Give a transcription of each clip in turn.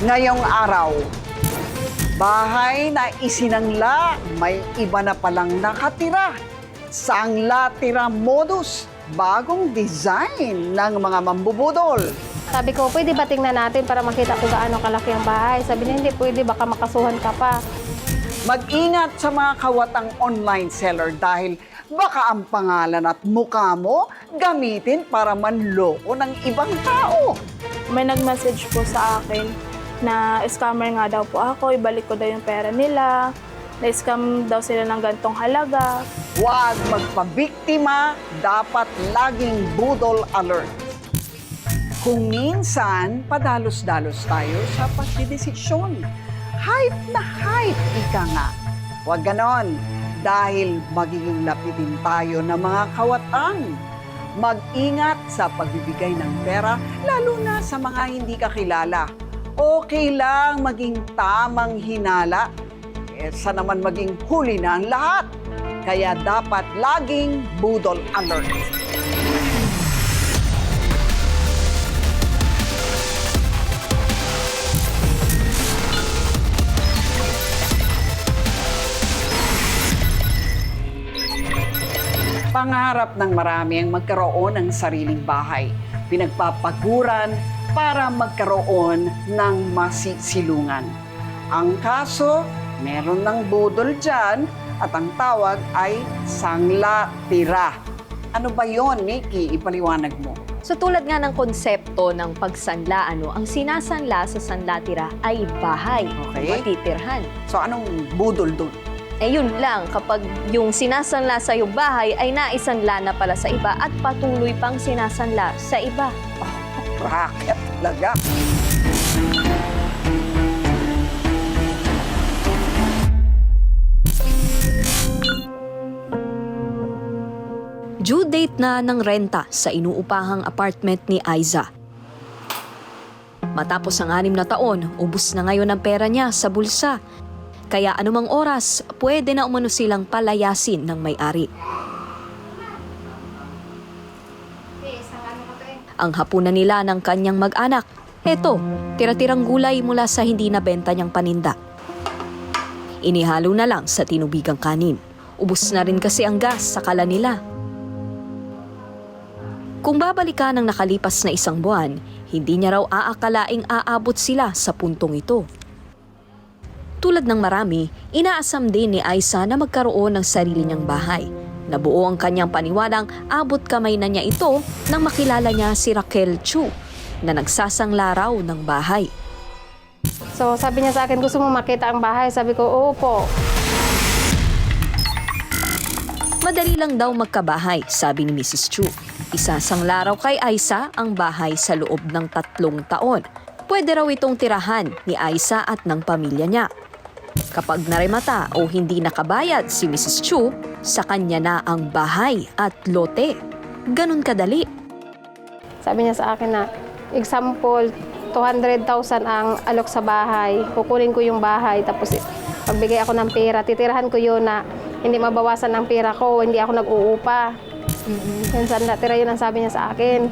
Ngayong araw, bahay na isinangla, may iba na palang nakatira. Sangla tira modus, bagong design ng mga mambubudol. Sabi ko, pwede ba tingnan natin para makita kung gaano kalaki ang bahay? Sabi niya, hindi pwede, baka makasuhan ka pa. Mag-ingat sa mga kawatang online seller dahil baka ang pangalan at mukha mo gamitin para manloko ng ibang tao. May nag-message po sa akin na scammer nga daw po ako, ibalik ko daw yung pera nila, na-scam daw sila ng gantong halaga. Huwag magpabiktima, dapat laging budol alert. Kung minsan, padalos-dalos tayo sa pagdidesisyon. Hype na hype, ika nga. Huwag ganon, dahil magiging lapitin tayo ng mga kawatan. Mag-ingat sa pagbibigay ng pera, lalo na sa mga hindi kakilala. Okay lang maging tamang hinala, kesa naman maging huli na ang lahat. Kaya dapat laging budol alert. Pangarap ng marami ang magkaroon ng sariling bahay. Pinagpapaguran para magkaroon ng masisilungan. Ang kaso, meron ng budol dyan at ang tawag ay sangla tira. Ano ba yon, Nikki? Ipaliwanag mo. So tulad nga ng konsepto ng pagsanla, ang sinasanla sa sanlatira ay bahay, Okay. matitirhan. So anong budol doon? Eh yun lang, kapag yung sinasanla sa iyong bahay ay naisanla na pala sa iba at patuloy pang sinasanla sa iba. Racket talaga. Due date na ng renta sa inuupahang apartment ni Aiza. Matapos ang 6 na taon, ubos na ngayon ang pera niya sa bulsa. Kaya anumang oras, pwede na umano silang palayasin ng may-ari. Ang hapunan nila ng kanyang mag-anak, eto, tira-tirang gulay mula sa hindi nabenta niyang paninda. Inihalo na lang sa tinubigang kanin. Ubos na rin kasi ang gas sa kala nila. Kung babalikan ng nakalipas na 1 buwan, hindi niya raw aakalaing aabot sila sa puntong ito. Tulad ng marami, inaasam din ni Aiza na magkaroon ng sarili niyang bahay. Nabuo ang kanyang paniwalang abot kamay na niya ito nang makilala niya si Raquel Chu na nagsasangla raw ng bahay. So sabi niya sa akin, gusto mo makita ang bahay? Sabi ko, oo po. Madali lang daw magkabahay, sabi ni Mrs. Chu. Isasangla raw kay Aiza ang bahay sa loob ng 3 taon. Pwede raw itong tirahan ni Aiza at ng pamilya niya. Kapag naremata o hindi nakabayad si Mrs. Chu, sa kanya na ang bahay at lote. Ganun kadali. Sabi niya sa akin na, example, 200,000 ang alok sa bahay. Kukunin ko yung bahay, tapos pagbigay ako ng pera, titirahan ko yun na hindi mabawasan ng pera ko, hindi ako nag-uupa. Minsan natira yun ang sabi niya sa akin.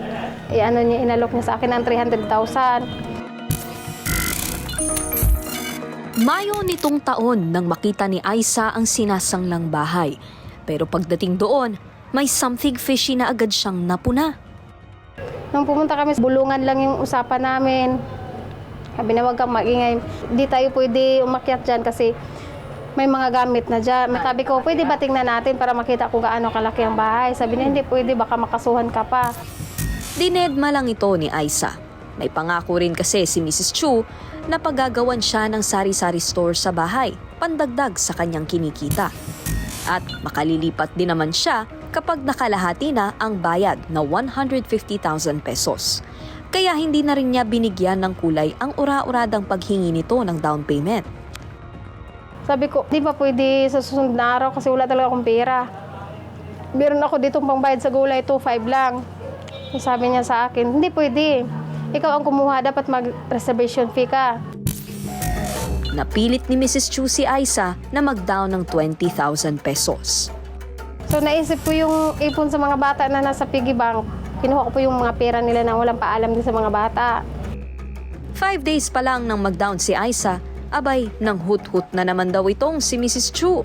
Inalok niya sa akin ng 300,000. Mayo nitong taon nang makita ni Aiza ang sinasanglang bahay. Pero pagdating doon, may something fishy na agad siyang napuna. Nung pumunta kami, bulungan lang yung usapan namin. Sabi na huwag kang maingay. Di tayo pwede umakyat dyan kasi may mga gamit na dyan. Sabi ko, pwede ba tingnan natin para makita kung gaano kalaki ang bahay? Sabi niya, hindi pwede, baka makasuhan ka pa. Dinedma lang ito ni Aiza. May pangako rin kasi si Mrs. Chu na paggagawan siya ng sari-sari store sa bahay, pandagdag sa kanyang kinikita. At makalilipat din naman siya kapag nakalahati na ang bayad na 150,000 pesos. Kaya hindi na rin niya binigyan ng kulay ang ura-uradang paghingi nito ng down payment. Sabi ko, di ba pwede sa susunod na araw kasi wala talaga akong pera. Meron ako ditong pangbayad sa gulay, 2,500 lang. Sabi niya sa akin, hindi pwede. Ikaw ang kumuha, dapat mag-reservation fee ka. Napilit ni Mrs. Chu si Aiza na mag-down ng 20,000 pesos. So naisip ko yung ipon sa mga bata na nasa piggy bank. Kinuha ko po yung mga pera nila na walang paalam din sa mga bata. 5 days pa lang nang mag-down si Aiza, abay nang hut-hut na naman daw itong si Mrs. Chu.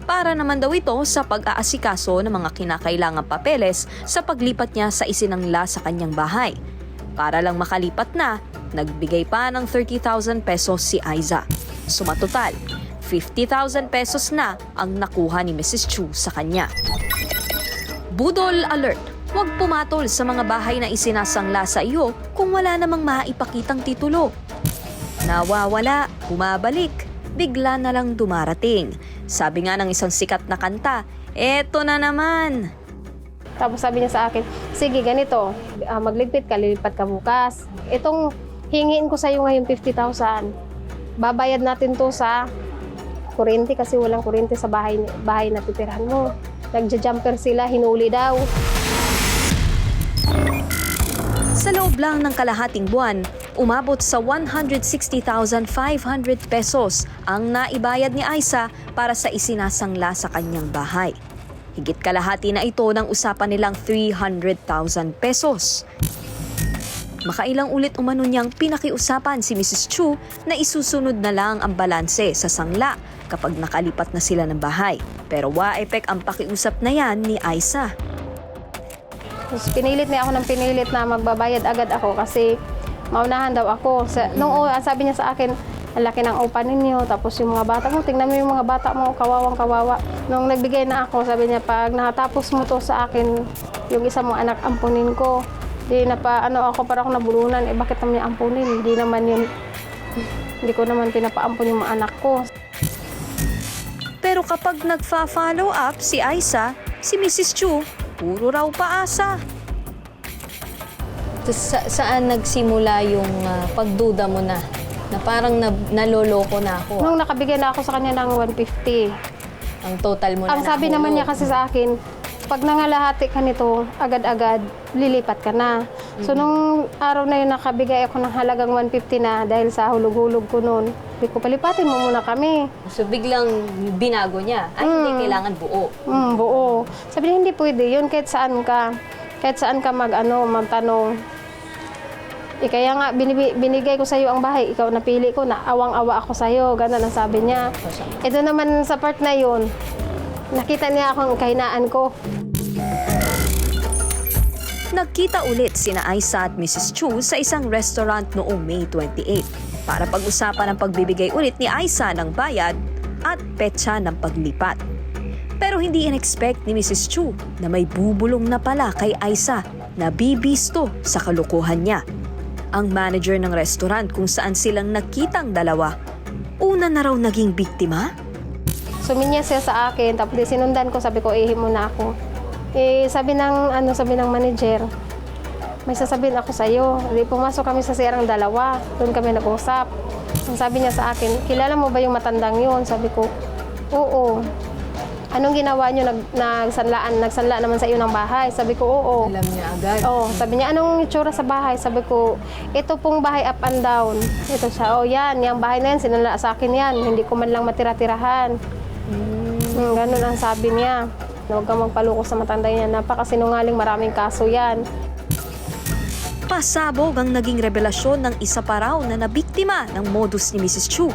Para naman daw ito sa pag-aasikaso ng mga kinakailangang papeles sa paglipat niya sa isinangla sa kanyang bahay. Para lang makalipat na, nagbigay pa ng 30,000 pesos si Aiza. Sumatotal, 50,000 pesos na ang nakuha ni Mrs. Chu sa kanya. Budol alert! Huwag pumatol sa mga bahay na isinasangla sa iyo kung wala namang maipakitang titulo. Nawawala, bumabalik, bigla na lang dumarating. Sabi nga ng isang sikat na kanta, eto na naman. Tapos sabi niya sa akin, sige ganito, magligpit ka, lilipat ka bukas. Itong hingiin ko sa iyo ngayon 50,000. Babayad natin to sa kuryente kasi walang kuryente sa bahay na titirhan mo. Nagja-jumper sila, hinuli daw. Sa loob lang ng kalahating buwan, umabot sa 160,500 pesos ang naibayad ni Aiza para sa isinasangla sa kanyang bahay. Higit kalahati na ito ng usapan nilang 300,000 pesos. Makailang ulit umano niyang pinakiusapan si Mrs. Chu na isusunod na lang ang balanse sa sangla kapag nakalipat na sila ng bahay. Pero wa-epek ang pakiusap na yan ni Aiza. Tapos pinilit niya ako ng pinilit na magbabayad agad ako kasi maunahan daw ako. Sabi niya sa akin, ang laki ng upa ninyo, tapos yung mga bata mo, tingnan mo yung mga bata mo, kawawang kawawa. Nung nagbigay na ako, sabi niya, pag nakatapos mo to sa akin, yung isa mong anak, ampunin ko. Di na pa, ako para ako nabulunan, bakit naman niya ampunin? Hindi ko naman pinapaampun yung mga anak ko. Pero kapag nagfa-follow up si Aiza, si Mrs. Chu, puro raw paasa. Saan nagsimula yung pagduda mo na parang naloloko na ako? Nung nakabigay na ako sa kanya ng 150. Ang total mo na Ang sabi naman niya kasi sa akin, pag nangalahati ka nito, agad-agad, lilipat ka na. So nung araw na yun, nakabigay ako ng halagang 150 na dahil sa hulog-hulog ko noon. Sabi ko, palipatin mo muna kami. So biglang binago niya, hindi kailangan buo. Buo. Sabi niya, hindi pwede yun kahit saan ka. Kahit saan ka magtanong. Kaya nga, binigay ko sa iyo ang bahay, ikaw napili ko, na awang-awa ako sa iyo. Ganun ang sabi niya. Ito naman sa part na yun, nakita niya akong kahinaan ko. Nagkita ulit sina Aiza at Mrs. Chu sa isang restaurant noong May 28 para pag-usapan ang pagbibigay ulit ni Aiza ng bayad at petsa ng paglipat. Pero hindi in-expect ni Mrs. Chu na may bubulong na pala kay Aiza na bibisto sa kalokohan niya. Ang manager ng restaurant kung saan silang nakitang dalawa, una na raw naging biktima. Suminya siya sa akin, tapos sinundan ko, sabi ko, mo na ako. Sabi ng manager, may sasabihin ako sa iyo. Pumasok kami sa sirang dalawa, doon kami nag-usap. Sabi niya sa akin, kilala mo ba yung matandang yun? Sabi ko, oo. Anong ginawa niyo? Nagsanla naman sa iyo ng bahay. Sabi ko, oo. Alam niya agad. Oo. Sabi niya, anong itsura sa bahay? Sabi ko, ito pong bahay up and down. Ito siya, yan, yung bahay na yan, sinanla sa akin yan. Hindi ko man lang matira-tirahan. Ganun ang sabi niya. Huwag kang magpaloko sa matanda niya. Napakasinungaling, maraming kaso yan. Pasabog ang naging revelasyon ng isa pa raw na nabiktima ng modus ni Mrs. Chu.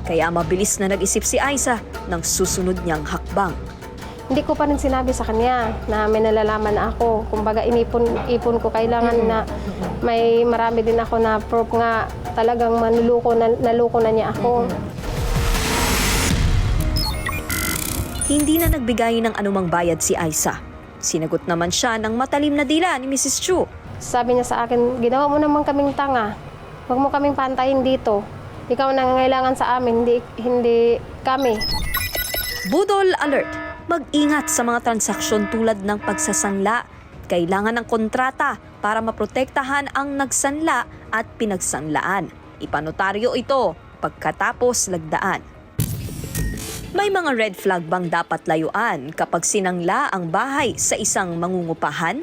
Kaya mabilis na nag-isip si Aiza ng susunod niyang hakbang. Hindi ko pa rin sinabi sa kanya na may nalalaman na ako. Kumbaga inipon ko, kailangan na may marami din ako na proof nga talagang naluko na niya ako. Hindi na nagbigay ng anumang bayad si Aiza. Sinagot naman siya ng matalim na dila ni Mrs. Chu. Sabi niya sa akin, ginawa mo naman kaming tanga. Huwag mo kaming pantayin dito. Ikaw nangangailangan sa amin, hindi kami. Budol alert! Mag-ingat sa mga transaksyon tulad ng pagsasangla. Kailangan ng kontrata para maprotektahan ang nagsanla at pinagsanlaan. Ipanotaryo ito pagkatapos lagdaan. May mga red flag bang dapat layuan kapag sinangla ang bahay sa isang mangungupahan?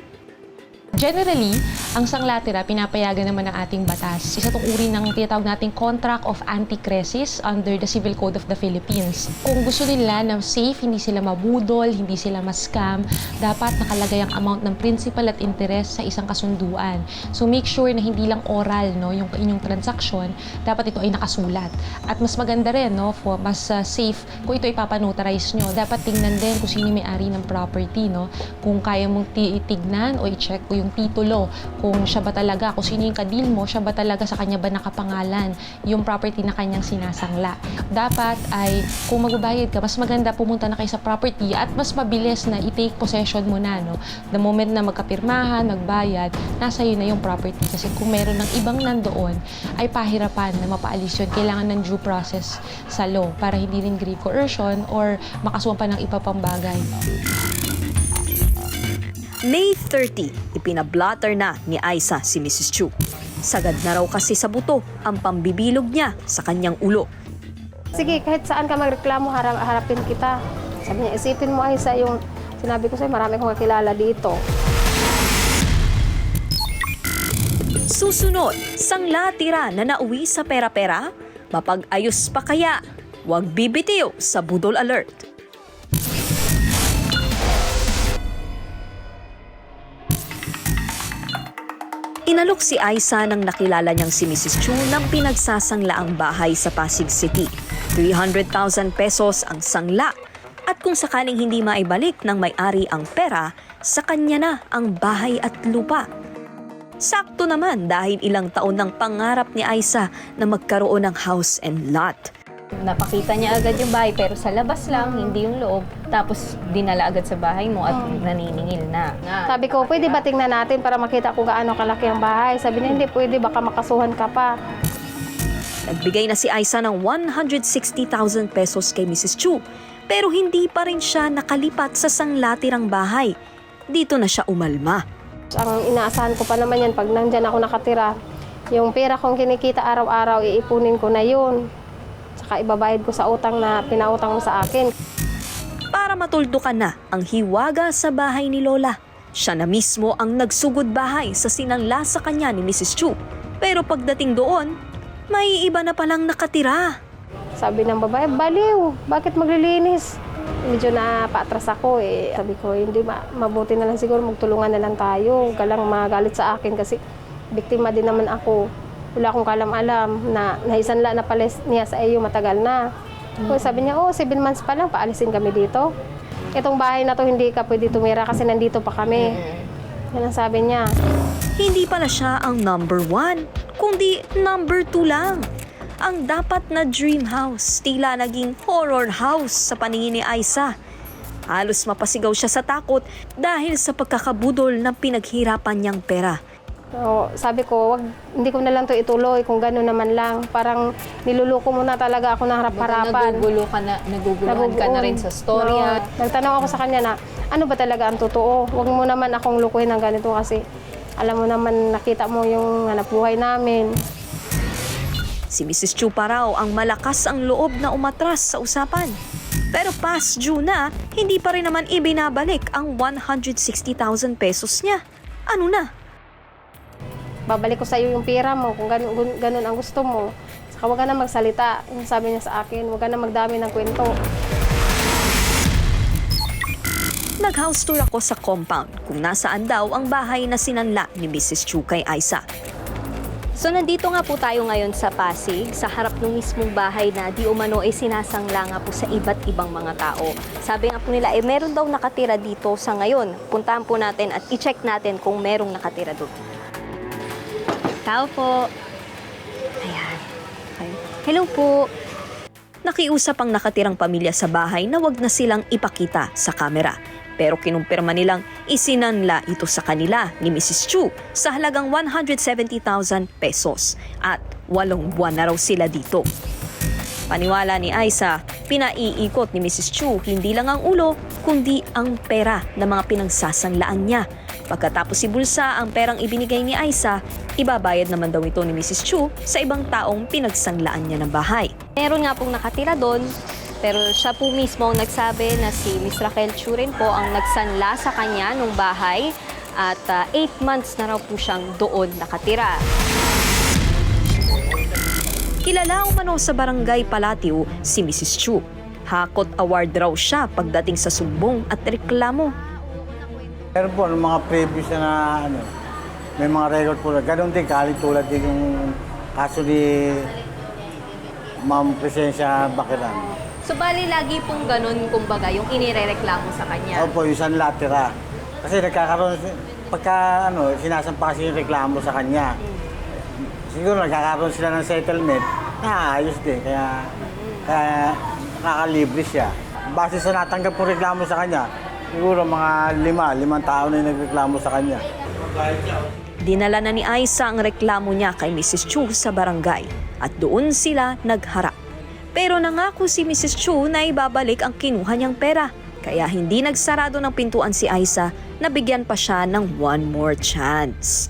Generally, ang sanglatira pinapayagan naman ng ating batas. Isa itong uri ng tinatawag nating Contract of Anti-Crisis under the Civil Code of the Philippines. Kung gusto nila na safe, hindi sila mabudol, hindi sila ma-scam, dapat nakalagay ang amount ng principal at interest sa isang kasunduan. So make sure na hindi lang oral, no, yung inyong transaction, dapat ito ay nakasulat. At mas maganda rin, no, mas safe kung ito ipapanotarize nyo. Dapat tingnan din kung sino may ari ng property, no, kung kaya mong titignan o i-check kung yung titulo, kung siya ba talaga, kung sino yung kadil mo, siya ba talaga sa kanya ba nakapangalan yung property na kanyang sinasangla. Dapat ay, kung magbabayad ka, mas maganda pumunta na kayo sa property at mas mabilis na i-take possession mo na, no? The moment na magkapirmahan, magbayad, nasa iyo na yung property. Kasi kung meron ng ibang nandoon, ay pahirapan na mapaalis yun. Kailangan ng due process sa law para hindi rin grave coercion or makasuhan pa ng iba pang bagay. May 30, ipinablatter na ni Aisa si Mrs. Chu. Sagad na raw kasi sa buto ang pambibilog niya sa kanyang ulo. Sige, kahit saan ka magreklamo, harapin kita. Sabi niya, isipin mo, Aisa, yung sinabi ko sa'yo, marami kong kakilala dito. Susunod, sanglatira na nauwi sa pera-pera? Mapag-ayos pa kaya? Huwag bibitiw sa Budol Alert. Inalok si Aisa nang nakilala niyang si Mrs. Chu ng pinagsasanglaang bahay sa Pasig City. 300,000 pesos ang sangla at kung sakaling hindi maibalik ng may-ari ang pera, sa kanya na ang bahay at lupa. Sakto naman dahil ilang taon ng pangarap ni Aisa na magkaroon ng house and lot. Napakita niya agad yung bahay pero sa labas lang, hindi yung loob. Tapos dinala agad sa bahay mo at naniningil na. Sabi ko, pwede ba tingnan natin para makita kung gaano kalaki ang bahay? Sabi niya, hindi pwede, baka makasuhan ka pa. Nagbigay na si Aisa ng 160,000 pesos kay Mrs. Chu, pero hindi pa rin siya nakalipat sa sanglatirang bahay. Dito na siya umalma. Ang inaasahan ko pa naman yan, pag nandyan ako nakatira, yung pera kong kinikita araw-araw, iipunin ko na yun. Saka ibabayad ko sa utang na pinautang mo sa akin. Para matuldukan na ang hiwaga sa bahay ni Lola. Siya na mismo ang nagsugod bahay sa sinangla sa kanya ni Mrs. Chu. Pero pagdating doon, may iba na palang nakatira. Sabi ng babae, baliw, bakit maglilinis? Medyo napaatras ako eh. Sabi ko, hindi mabuti na lang siguro magtulungan na lang tayo. Huwag ka lang magalit sa akin kasi biktima din naman ako. Wala akong kalam-alam na naisanla na pala niya sa iyo matagal na. Sabi niya, 7 months pa lang, paalisin kami dito. Itong bahay na to hindi ka pwede tumira kasi nandito pa kami. Yan ang sabi niya. Hindi pala siya ang number 1, kundi number 2 lang. Ang dapat na dream house, tila naging horror house sa paningin ni Aisa. Halos mapasigaw siya sa takot dahil sa pagkakabudol ng pinaghirapan niyang pera. So, sabi ko, hindi ko na lang to ituloy kung gano'n naman lang. Parang niluluko mo na talaga ako ng harap-harapan. Naguguluhan ka na rin sa storya. No, nagtanong ako sa kanya na, ano ba talaga ang totoo? Huwag mo naman akong lukuhin ng ganito kasi alam mo naman, nakita mo yung hanap buhay namin. Si Mrs. Chu pa raw ang malakas ang loob na umatras sa usapan. Pero past due na, hindi pa rin naman ibinabalik ang 160,000 pesos niya. Ano na? Babalik ko sa iyo yung pera mo kung ganun ang gusto mo. Saka huwag ka na magsalita. Yung sabi niya sa akin, huwag ka na magdami ng kwento. Nag-house tour ako sa compound kung nasaan daw ang bahay na sinanla ni Mrs. Chu kay Aisa. So nandito nga po tayo ngayon sa Pasig, sa harap ng mismong bahay na di umano ay sinasangla nga po sa iba't ibang mga tao. Sabi nga po nila, meron daw nakatira dito sa ngayon. Puntahan po natin at i-check natin kung merong nakatira doon. Tao po. Ayan. Okay. Hello po. Nakiusap ang nakatirang pamilya sa bahay na wag na silang ipakita sa kamera. Pero kinumpirma nilang isinanla ito sa kanila ni Mrs. Chu sa halagang 170,000 pesos at 8 buwan na raw sila dito. Paniwala ni Aisa, pinaiikot ni Mrs. Chu hindi lang ang ulo kundi ang pera na mga pinagsasanglaan niya. Pagkatapos ibulsa ang perang ibinigay ni Aisa, ibabayad naman daw ito ni Mrs. Chu sa ibang taong pinagsanglaan niya ng bahay. Meron nga pong nakatira doon, pero siya po mismo ang nagsabi na si Miss Raquel Chu rin po ang nagsanla sa kanya nung bahay at 8 months na raw po siyang doon nakatira. Kilala umano sa barangay Palatio si Mrs. Chu. Hakot award raw siya pagdating sa sumbong at reklamo. Meron po ng mga previous na may mga record po na ganoon din, tulad din yung kaso ni Ma'am Presensya Bakiran. So bali lagi pong ganun, kumbaga, yung inirereklamo sa kanya. Opo, yung San Latera. Kasi nagkakaroon, pagka sinasampa kasi yung reklamo sa kanya. Siguro nagkakaroon sila ng settlement, ayos din, kaya nakakalibre siya. Base sa natanggap po reklamo sa kanya, siguro mga 5 tao na yung nagreklamo sa kanya. Dinala na ni Aisa ang reklamo niya kay Mrs. Chu sa barangay at doon sila nagharap. Pero nangako si Mrs. Chu na ibabalik ang kinuha niyang pera. Kaya hindi nagsarado ng pintuan si Aisa na bigyan pa siya ng one more chance.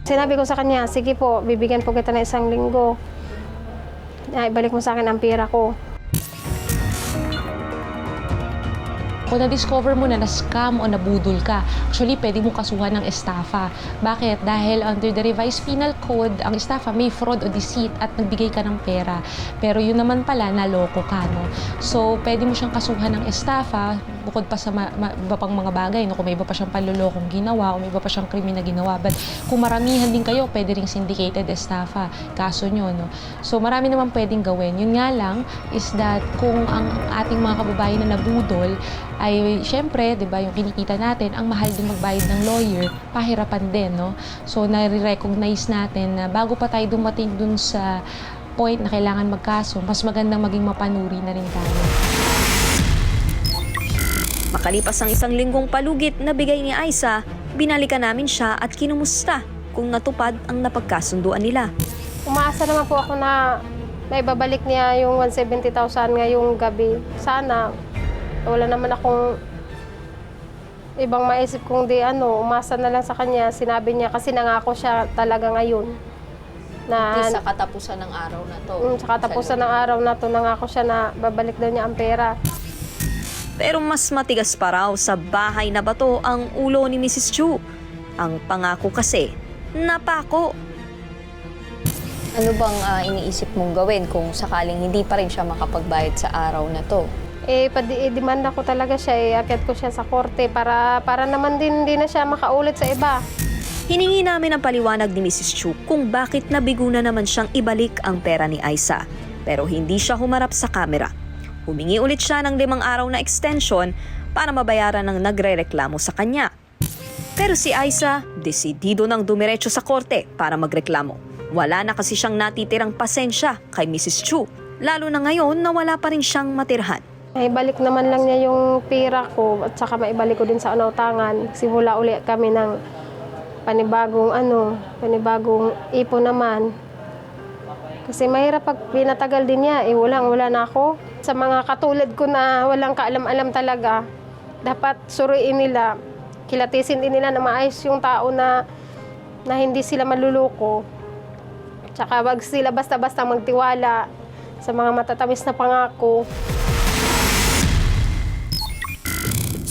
Sinabi ko sa kanya, sige po, bibigyan po kita ng 1 linggo. Ibalik mo sa akin ang pera ko. Kung na-discover mo na na-scam o nabudol ka, actually, pwede mo kasuhan ng estafa. Bakit? Dahil under the revised penal code, ang estafa may fraud o deceit at nagbigay ka ng pera. Pero yun naman pala, naloko ka, no? So, pwede mo siyang kasuhan ng estafa, bukod pa sa iba pang mga bagay, no? Kung may iba pa siyang panlulokong ginawa, o may iba pa siyang krimen na ginawa. But kung maramihan din kayo, pwede ring syndicated estafa, kaso nyo, no? So, marami naman pwedeng gawin. Yun nga lang, is that kung ang ating mga kababayan na nabudol, ay syempre, 'di ba, yung kinikita natin, ang mahal din magbayad ng lawyer, pahirapan din, no? So nare-recognize natin na bago pa tayo dumating dun sa point na kailangan magkaso, mas magandang maging mapanuri na rin tayo. Makalipas ang 1 linggong palugit na bigay ni Aisa, binalikan namin siya at kinumusta kung natupad ang napagkasunduan nila. Umaasa naman po ako na may babalik niya yung 170,000 ngayong gabi. Sana wala naman akong ibang maisip kung umasa na lang sa kanya. Sinabi niya, kasi nangako siya talaga ngayon. Na, Sa katapusan ng araw na to. Sa katapusan ng araw na to, nangako siya na babalik daw niya ang pera. Pero mas matigas pa raw sa bahay na bato ang ulo ni Mrs. Chu. Ang pangako kasi, napako. Ano bang iniisip mong gawin kung sakaling hindi pa rin siya makapagbayad sa araw na to? Demanda ko talaga siya, akyat ko siya sa korte para naman din hindi na siya makaulit sa iba. Hiningi namin ang paliwanag ni Mrs. Chu kung bakit nabigo na naman siyang ibalik ang pera ni Aisa. Pero hindi siya humarap sa kamera. Humingi ulit siya ng 5 araw na extension para mabayaran ng nagrereklamo sa kanya. Pero si Aisa, desidido nang dumiretso sa korte para magreklamo. Wala na kasi siyang natitirang pasensya kay Mrs. Chu, lalo na ngayon na wala pa rin siyang matirhan. Ibalik naman lang niya yung pera ko at saka maibalik ko din sa unautangan. Simula uli kami ng panibagong ipon naman. Kasi mahirap pag pinatagal din niya, wala na ako. Sa mga katulad ko na walang kaalam-alam talaga, dapat suriin nila, kilatisin din nila na maayos yung tao na hindi sila maluloko. Tsaka wag sila basta-basta magtiwala sa mga matatamis na pangako.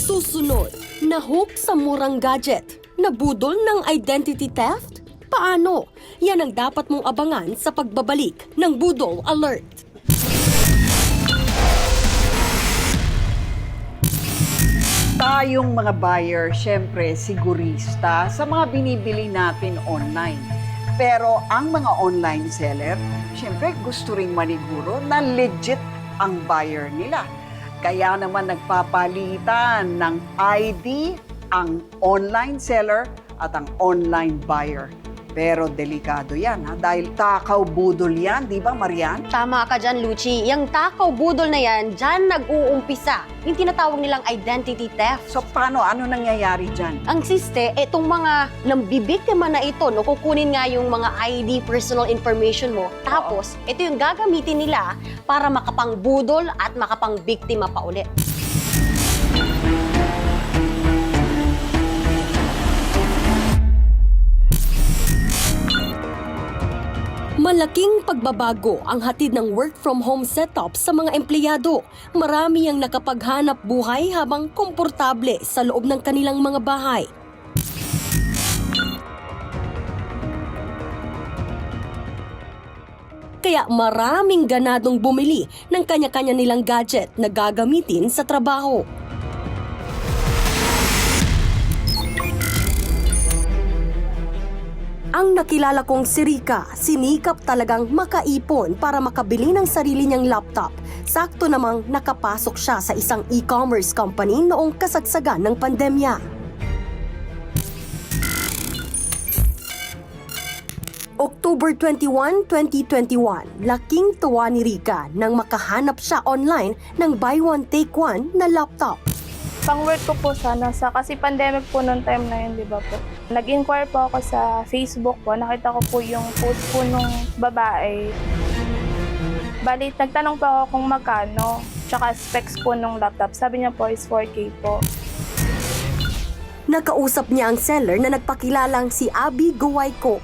Susunod, nahook sa murang gadget, nabudol ng identity theft? Paano? Yan ang dapat mong abangan sa pagbabalik ng Budol Alert. Tayong mga buyer, syempre sigurista sa mga binibili natin online. Pero ang mga online seller, syempre gusto ring maniguro na legit ang buyer nila. Kaya naman nagpapalitan ng ID ang online seller at ang online buyer. Pero delikado yan, dahil takaw budol yan, di ba, Marian? Tama ka dyan, Luchi. Yung takaw budol na yan, dyan nag-uumpisa. Yung tinatawag nilang identity theft. So paano? Ano nangyayari dyan? Ang siste, itong mga nambibiktima na ito, kukunin nga yung mga ID, personal information mo. Tapos, ito yung gagamitin nila para makapangbudol at makapangbiktima pa ulit. Malaking pagbabago ang hatid ng work-from-home setup sa mga empleyado. Marami ang nakapaghanap buhay habang komportable sa loob ng kanilang mga bahay. kaya maraming ganadong bumili ng kanya-kanya nilang gadget na gagamitin sa trabaho. Ang nakilala kong si Rika, sinikap talagang makaipon para makabili ng sarili niyang laptop. Sakto namang nakapasok siya sa isang e-commerce company noong kasagsagan ng pandemya. October 21, 2021, laking tuwa ni Rika nang makahanap siya online ng buy one take one na laptop. Pang-work ko po sana kasi pandemic po noong time na yun, di ba po? Nag-inquire po ako sa Facebook po, nakita ko po yung post po nung babae. Bali, nagtanong po ako kung magkano, tsaka specs po nung laptop. Sabi niya po is 4K po. Nakausap niya ang seller na nagpakilalang si Abby Guwayco.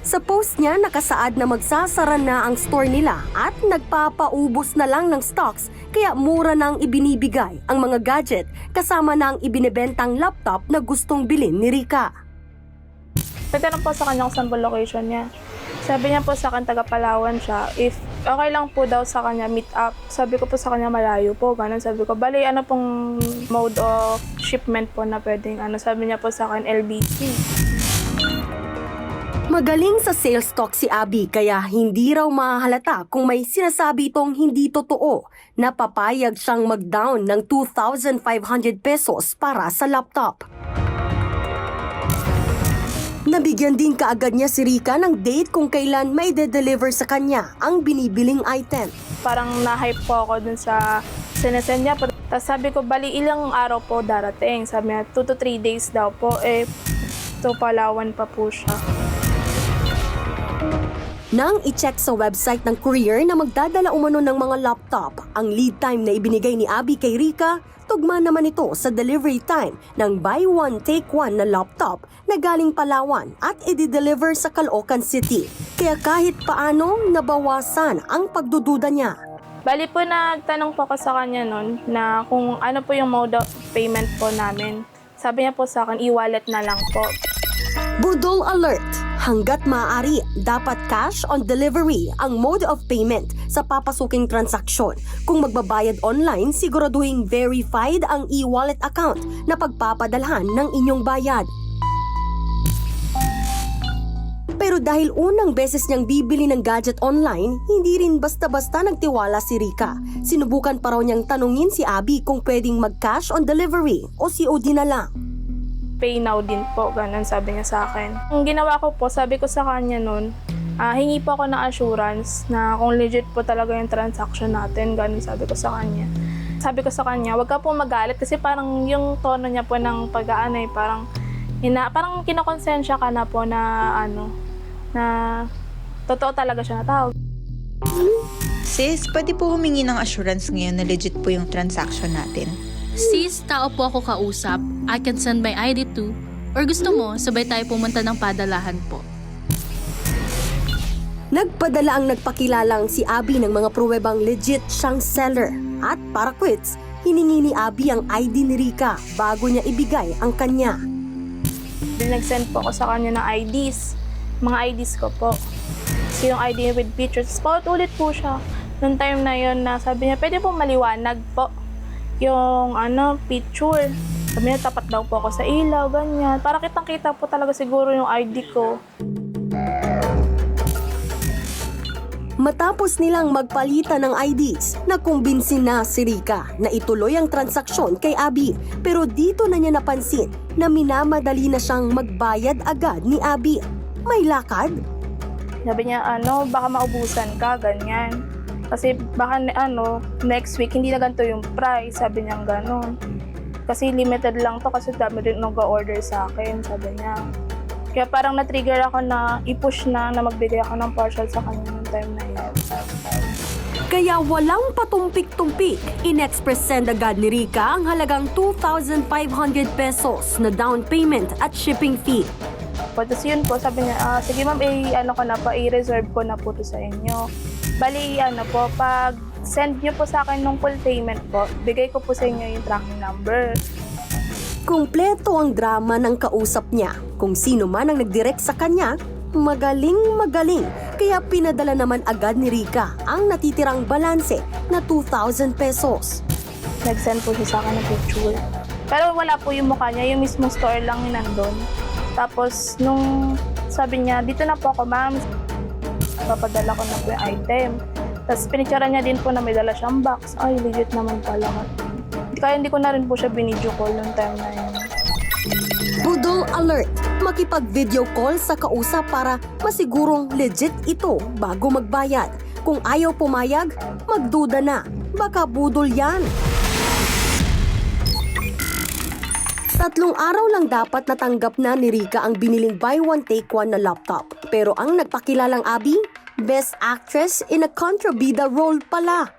Sa post niya, nakasaad na magsasara na ang store nila at nagpapaubos na lang ng stocks kaya mura nang ibinibigay ang mga gadget kasama na ang ibinebentang laptop na gustong bilhin ni Rika. Nagtanong po sa kanya kung saan po location niya. Sabi niya po sa akin, taga Palawan siya. If okay lang po daw sa kanya meet up, sabi ko po sa kanya malayo po. Ganun sabi ko, bali ano pong mode of shipment po na pwedeng sabi niya po sa akin, LBC. Magaling sa sales talk si Abby kaya hindi raw mahalata kung may sinasabi itong hindi totoo na papayag siyang mag-down ng 2,500 pesos para sa laptop. Nabigyan din kaagad niya si Rika ng date kung kailan may de-deliver sa kanya ang binibiling item. Parang na-hype po ako dun sa sinasend niya. Tapos sabi ko, bali ilang araw po darating. Sabi niya, 2 to 3 days daw po. To Palawan pa po siya. Nang i-check sa website ng courier na magdadala umano ng mga laptop, ang lead time na ibinigay ni Abby kay Rika, tugma naman ito sa delivery time ng buy one take one na laptop na galing Palawan at i-deliver sa Caloocan City. Kaya kahit paano, nabawasan ang pagdududa niya. Bali po, nagtanong po ako sa kanya nun na kung ano po yung mode of payment po namin. Sabi niya po sa akin, e-wallet na lang po. Budol alert! Hanggat maaari, dapat cash on delivery ang mode of payment sa papasuking transaksyon. Kung magbabayad online, siguraduhing verified ang e-wallet account na pagpapadalhan ng inyong bayad. Pero dahil unang beses niyang bibili ng gadget online, hindi rin basta-basta nagtiwala si Rika. Sinubukan pa raw niyang tanungin si Abby kung pwedeng mag-cash on delivery o COD na lang. Pay now din po, ganun sabi niya sa akin. Ang ginawa ko po, sabi ko sa kanya nun, hingi po ako ng assurance na kung legit po talaga yung transaction natin, ganun sabi ko sa kanya. Sabi ko sa kanya, wag ka po magalit kasi parang yung tono niya po ng pag-aanay, parang kinokonsensya ka na po na na totoo talaga siya na tawag. Sis, pwede po humingi ng assurance ngayon na legit po yung transaction natin. Sis, tao po ako kausap. I can send my ID too. Or gusto mo, sabay tayo pumunta ng padalahan po. Nagpadala ang nagpakilalang si Abby ng mga pruwebang legit siyang seller. At para quits, hiningi ni Abby ang ID ni Rika bago niya ibigay ang kanya. Nag-send po ako sa kanya ng IDs. Mga IDs ko po. So yung ID with pictures. Paulit po siya. Noong time na yun na sabi niya, pwede po maliwanag po yung picture. Sabi niya, tapat daw po ako sa ilaw, ganyan. Para kitang-kita po talaga siguro yung ID ko. Matapos nilang magpalitan ng IDs, nakumbinsin na si Rika na ituloy ang transaksyon kay Abby. Pero dito na niya napansin na minamadali na siyang magbayad agad ni Abby. May lakad? Sabi niya, baka maubusan ka, ganyan. Kasi baka next week hindi na ganito yung price, sabi niya gano'n. Kasi limited lang to kasi dami rin nag-order sa akin, sabi niya. Kaya parang na-trigger ako na i-push na magbigay ako ng partial sa kanya noong time na yun. Kaya walang patumpik-tumpik, in-express send agad ni Rika ang halagang 2,500 pesos na down payment at shipping fee. Tapos yun po, sabi niya, sige ma'am, i-reserve ko na po to sa inyo. Bali, pag send niyo po sa akin ng full payment po, bigay ko po sa inyo yung tracking number. Kumpleto ang drama ng kausap niya. Kung sino man ang nag-direct sa kanya, magaling, kaya pinadala naman agad ni Rica ang natitirang balanse na 2,000 pesos. Nag-send po siya sa akin ng picture. Pero wala po yung mukha niya, yung mismong store lang yung nandun. Tapos nung sabi niya, dito na po ako ma'am, papadala ko na po yung item. Tapos pinicturean niya din po na may dala siyang box. Ay, legit naman pala. Kaya hindi ko na rin po siya binidyo call nung time na yun. Budol alert! Makipag-video call sa kausap para masigurong legit ito bago magbayad. Kung ayaw pumayag, magduda na. Baka budol yan. 3 araw lang dapat natanggap na ni Rica ang biniling buy one take one na laptop. Pero ang nagpakilalang Abby, Best Actress in a Contrabida role pala.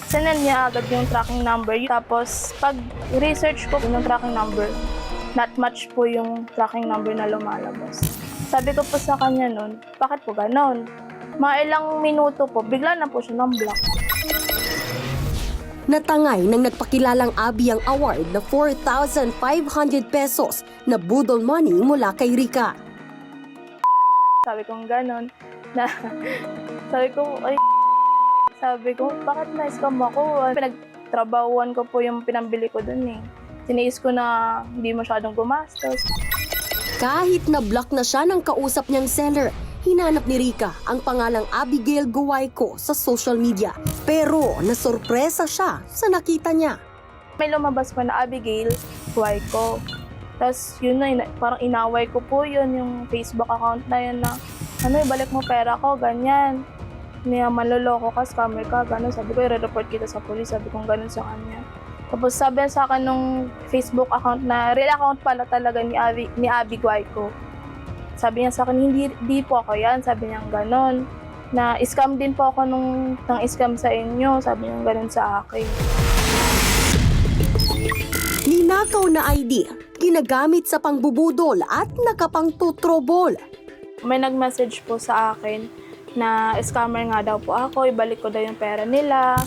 Sinend niya agad yung tracking number. Tapos pag research ko yung tracking number, not match po yung tracking number na lumalabas. Sabi ko po sa kanya nun, bakit po ganon? Mga ilang minuto po, bigla na po siya ng-block. Natangay ng nagpakilalang Abby ang award na 4,500 pesos na budol money mula kay Rica. Sabi ko ganon, na sabi ko, bakit na-scam ako? Pinagtrabahuan ko po yung pinambili ko dun eh. Tiniis ko na hindi masyadong gumastos. Kahit na-block na siya ng kausap niyang seller, hinanap ni Rica ang pangalang Abigail Guayco sa social media. Pero nasorpresa siya sa nakita niya. May lumabas pa na Abigail Guayco. Tapos yun na, parang inaway ko po yun, yung Facebook account na yun na, ibalik mo pera ko, ganyan. Manloloko ka, scammer ka, gano'n. Sabi ko, i-report kita sa police. Sabi ko, gano'n sa kanya. Tapos sabi sa akin nung Facebook account na, real account pala talaga ni Abby Guayco. Sabi niya sa akin, hindi po ako yan. Sabi niya gano'n. Na scam din po ako nang scam sa inyo. Sabi niya gano'n sa akin. Ninakaw na ID, ginagamit sa pangbubudol at nakapangtutrobol. May nag-message po sa akin na scammer nga daw po ako, ibalik ko daw yung pera nila,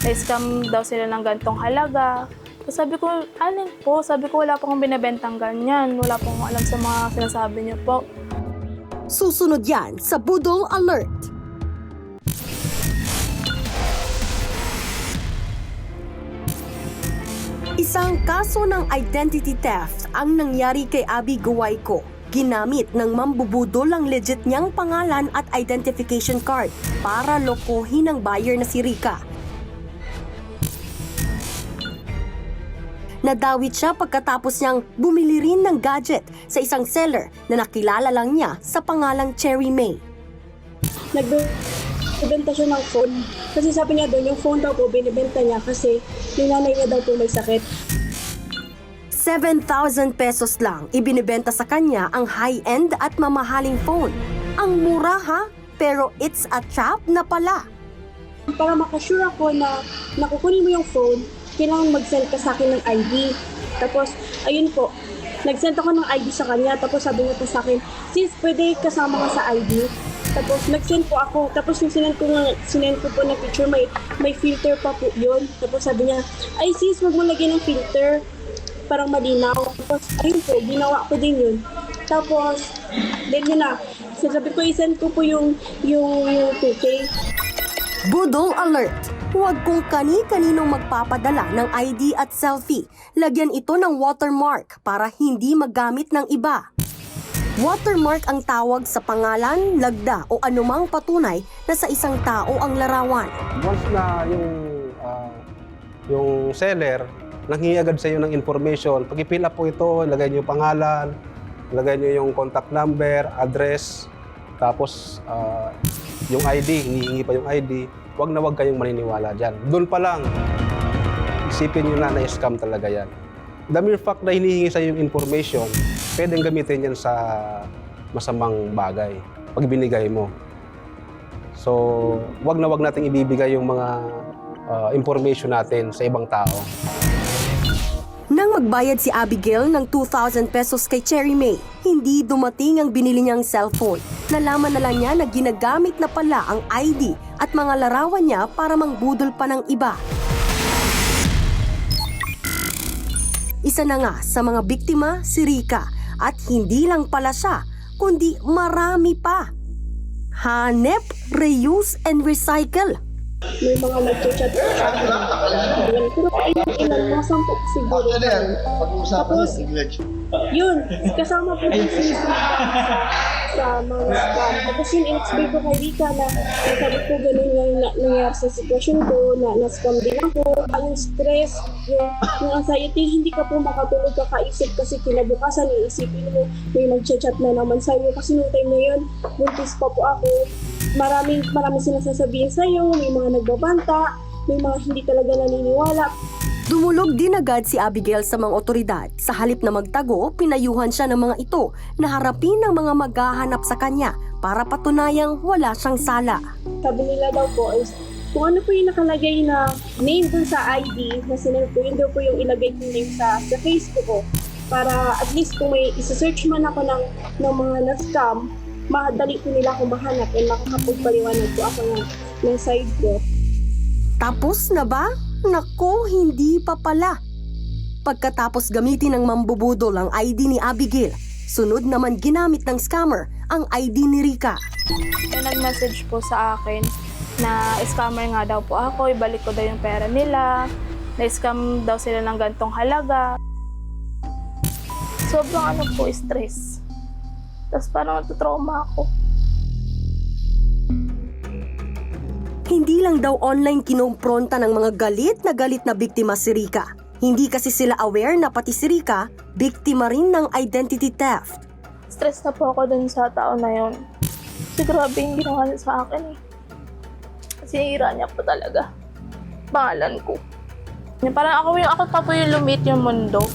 na-scam daw sila ng gantong halaga. So sabi ko, alin po? Sabi ko, wala pong binibentang ganyan, wala pong alam sa mga sinasabi niyo po. Susunod yan sa Budol Alert. Isang kaso ng identity theft ang nangyari kay Abby Guayco. Ginamit ng mambubudol ang legit niyang pangalan at identification card para lokohin ang buyer na si Rica. Nadawit siya pagkatapos niyang bumili rin ng gadget sa isang seller na nakilala lang niya sa pangalang Cherry May. Nagbenta siya ng phone. Kasi sabi niya doon, yung phone daw po binibenta niya kasi yung nanay niya daw po may sakit. 7,000 pesos lang ibinibenta sa kanya ang high-end at mamahaling phone. Ang mura ha, pero it's a trap na pala. Para makasure ako na nakukunin mo yung phone, kailangan mag-send ka sa akin ng ID. Tapos, ayun po, nag-send ako ng ID sa kanya. Tapos sabi niya po sa akin, sis, pwede kasama ka sa ID? Tapos nag-send po ako. Tapos yung sinend ko po na picture, may filter pa po yun. Tapos sabi niya, ay sis, wag mo lagyan ng filter. Parang malinaw. Tapos, ayun po, ginawa ko din yun. Tapos, then yun na. So, sabi ko, isend ko po yung 2K. Budol Alert! Huwag kung kani-kaninong magpapadala ng ID at selfie. Lagyan ito ng watermark para hindi magamit ng iba. Watermark ang tawag sa pangalan, lagda o anumang patunay na sa isang tao ang larawan. Once na yung seller nanghingi agad sa iyo ng information, pag-i-fill up po ito, ilagay niyo yung pangalan, ilagay niyo yung contact number, address, tapos yung ID, hinihingi pa yung ID, wag kayong maniniwala dyan. Doon pa lang, isipin niyo na na-scam talaga yan. The mere fact na hinihingi sa iyo yung information, pwedeng gamitin yan sa masamang bagay pag binigay mo. So, wag nating ibibigay yung mga information natin sa ibang tao. Nang magbayad si Abigail ng 2,000 pesos kay Cherry May, hindi dumating ang binili niyang cellphone. Nalaman na lang niya na ginagamit na pala ang ID at mga larawan niya para mangbudol pa ng iba. Isa na nga sa mga biktima si Rica at hindi lang pala siya, kundi marami pa. Hanep, reuse, and recycle. May mga nag-chat sa akin. Pero ilan, mga 10 siguro. Tapos, yun, kasama po yung sa mga scam. Tapos yun, in-explain ko kay Rika na sabi ko ganun nga yung nangyari sa sitwasyon ko, na na-scam din ako. Yung stress, yung anxiety, hindi ka po makatulog kakaisip kasi kinabukasan, iisipin mo, may mag-chat na naman sa'yo. Kasi nung time na yun, buntis pa po ako. Maraming silang sasabihin sa'yo, may mga nagbabanta, may mga hindi talaga naniniwala. Dumulog din agad si Abigail sa mga otoridad. Sa halip na magtago, pinayuhan siya ng mga ito na harapin ng mga maghahanap sa kanya para patunayang wala siyang sala. Sabi nila daw po is, kung ano po yung nakalagay na name dun sa ID na sinend ko, yun daw po yung ilagay ko name sa Facebook ko. Para at least kung may isa-search man ako ng mga na-scam, madali ko nila akong mahanap at makakapagpaliwanag ko ako ng side ko. Tapos na ba? Nako, hindi pa pala. Pagkatapos gamitin ng mambubudol ang ID ni Abigail, sunod naman ginamit ng scammer ang ID ni Rika. Nag-message po sa akin na scammer nga daw po ako, ibalik ko daw yung pera nila, na-scam daw sila ng gantong halaga. Sobrang stress. Tapos parang natatrauma ako. Hindi lang daw online kinompronta ng mga galit na biktima si Rika. Hindi kasi sila aware na pati si Rika, biktima rin ng identity theft. Stress na po ako dun sa tao na yun. Kasi grabe yung ginawa niya sa akin eh. Sinira niya po talaga. Pangalan ko. Parang ako pa po yung lumit yung mundo.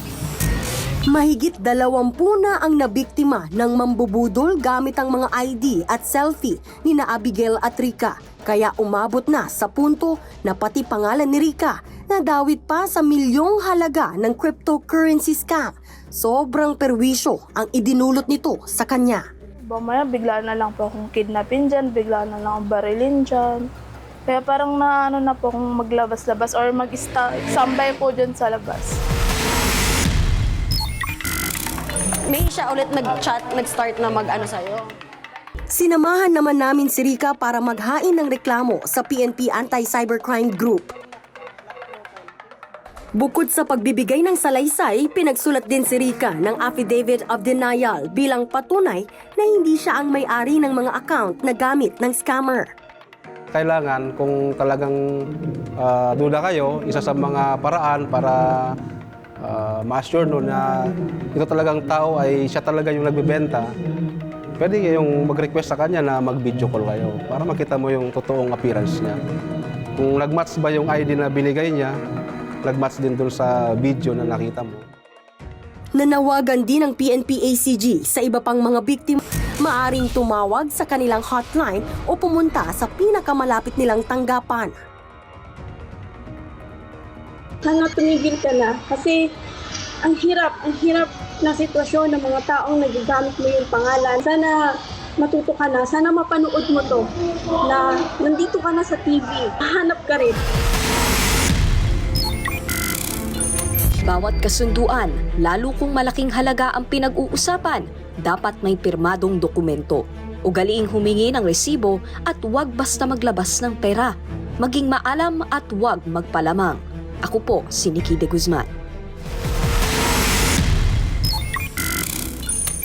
Mahigit 20 na ang nabiktima ng mambubudol gamit ang mga ID at selfie ni na Abigail at Rika. Kaya umabot na sa punto na pati pangalan ni Rika nadawit pa sa milyong halaga ng cryptocurrency scam. Sobrang perwisyo ang idinulot nito sa kanya. Mamaya bigla na lang po akong kidnapin dyan, bigla na lang akong barilin dyan. Kaya parang na po akong maglabas-labas or mag-sambay po dyan sa labas. May siya ulit nag-chat, nag-start na mag-ano sa'yo? Sinamahan naman namin si Rika para maghain ng reklamo sa PNP Anti-Cybercrime Group. Bukod sa pagbibigay ng salaysay, pinagsulat din si Rika ng Affidavit of Denial bilang patunay na hindi siya ang may-ari ng mga account na gamit ng scammer. Kailangan kung talagang duda kayo, isa sa mga paraan para ma-assure na ito talagang tao ay siya talaga yung nagbebenta, pwede kayong mag-request sa kanya na mag-video call kayo para makita mo yung totoong appearance niya. Kung nag-match ba yung ID na binigay niya, nag-match din dun sa video na nakita mo. Nanawagan din ng PNP-ACG sa iba pang mga biktima, maaring tumawag sa kanilang hotline o pumunta sa pinakamalapit nilang tanggapan. Sana tumigil ka na kasi ang hirap na sitwasyon ng mga taong nagagamit mo yung pangalan. Sana matuto ka na, sana mapanood mo to na nandito ka na sa TV, hahanap ka rin. Bawat kasunduan, lalo kung malaking halaga ang pinag-uusapan, dapat may pirmadong dokumento. Ugaliing humingi ng resibo at huwag basta maglabas ng pera. Maging maalam at huwag magpalamang. Ako po si Nikki De Guzman.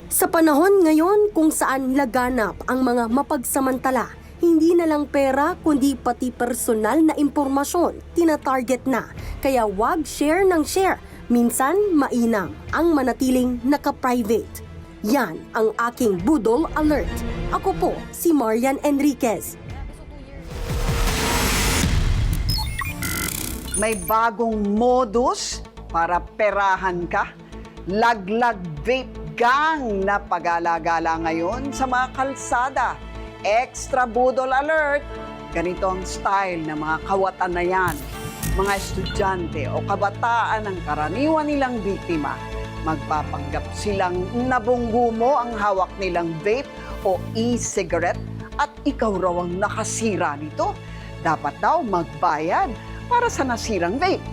Sa panahon ngayon kung saan laganap ang mga mapagsamantala, hindi na lang pera kundi pati personal na impormasyon tinatarget na. Kaya wag share ng share. Minsan mainam ang manatiling naka-private. Yan ang aking Budol Alert. Ako po si Marian Enriquez. May bagong modus para perahan ka. Laglag vape gang na pagala-gala ngayon sa mga kalsada. Extra budol alert! Ganito ang style ng mga kawatan na yan. Mga estudyante o kabataan ang karaniwan nilang biktima. Magpapanggap silang nabunggo mo ang hawak nilang vape o e-cigarette at ikaw raw ang nakasira nito. Dapat daw magbayad para sa nasirang vape.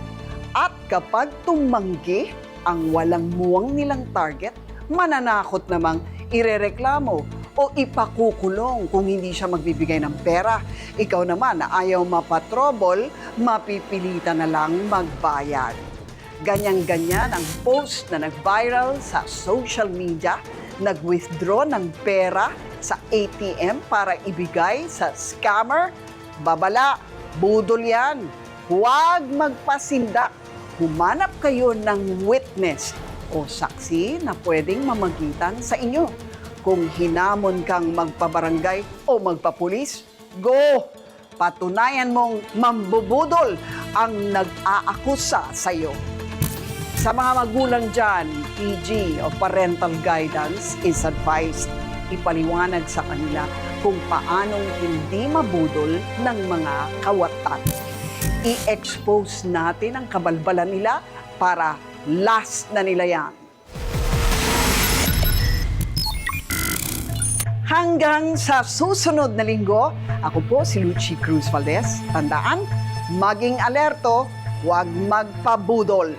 At kapag tumanggi ang walang muwang nilang target, mananakot namang irereklamo o ipakukulong kung hindi siya magbibigay ng pera. Ikaw naman na ayaw mapatrobol, mapipilitan na lang magbayad. Ganyan-ganyan ang post na nag-viral sa social media, nag-withdraw ng pera sa ATM para ibigay sa scammer. Babala, budol yan. Huwag magpasindak. Humanap kayo ng witness o saksi na pwedeng mamagitan sa inyo. Kung hinamon kang magpabarangay o magpapulis, go! Patunayan mong mambubudol ang nag-aakusa sa iyo. Sa mga magulang dyan, PG o parental guidance is advised. Ipaliwanag sa kanila kung paanong hindi mabudol ng mga kawatan. I-expose natin ang kabalbalan nila para last na nila yan. Hanggang sa susunod na linggo, ako po si Lucy Cruz Valdez. Tandaan, maging alerto, huwag magpabudol.